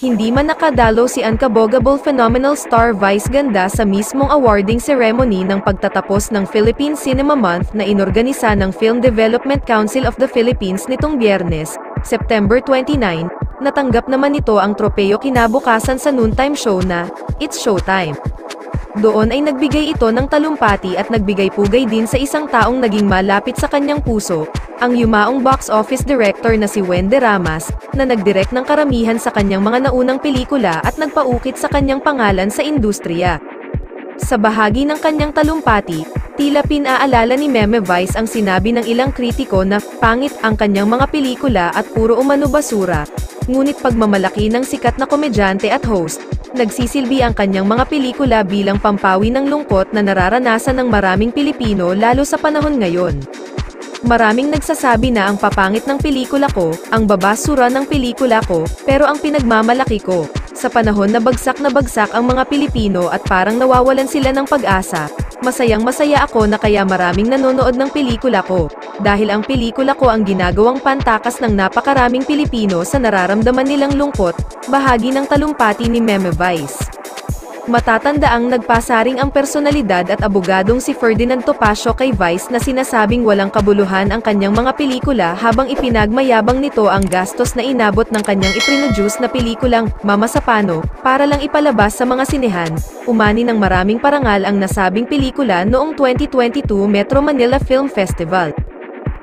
Hindi man nakadalo si Unbogable Phenomenal Star Vice Ganda sa mismong awarding ceremony ng pagtatapos ng Philippine Cinema Month na inorganisa ng Film Development Council of the Philippines nitong Biyernes, September 29, natanggap naman nito ang tropeyo kinabukasan sa noontime show na, It's Showtime. Doon ay nagbigay ito ng talumpati at nagbigay-pugay din sa isang taong naging malapit sa kanyang puso, ang yumaong box office director na si Wende Ramas, na nagdirect ng karamihan sa kanyang mga naunang pelikula at nagpaukit sa kanyang pangalan sa industriya. Sa bahagi ng kanyang talumpati, tila pinaalala ni Meme Vice ang sinabi ng ilang kritiko na pangit ang kanyang mga pelikula at puro umano basura, ngunit pagmamalaki ng sikat na komedyante at host, nagsisilbi ang kanyang mga pelikula bilang pampawi ng lungkot na nararanasan ng maraming Pilipino lalo sa panahon ngayon. Maraming nagsasabi na ang papangit ng pelikula ko, ang babasura ng pelikula ko, pero ang pinagmamalaki ko, sa panahon na bagsak ang mga Pilipino at parang nawawalan sila ng pag-asa, masayang-masaya ako na kaya maraming nanonood ng pelikula ko, dahil ang pelikula ko ang ginagawang pantakas ng napakaraming Pilipino sa nararamdaman nilang lungkot, bahagi ng talumpati ni Meme Vice. Matatandaang nagpasaring ang personalidad at abogadong si Ferdinand Topacio kay Vice na sinasabing walang kabuluhan ang kanyang mga pelikula habang ipinagmayabang nito ang gastos na inabot ng kanyang iproduce na pelikulang Mama Sapano para lang ipalabas sa mga sinehan. Umani ng maraming parangal ang nasabing pelikula noong 2022 Metro Manila Film Festival.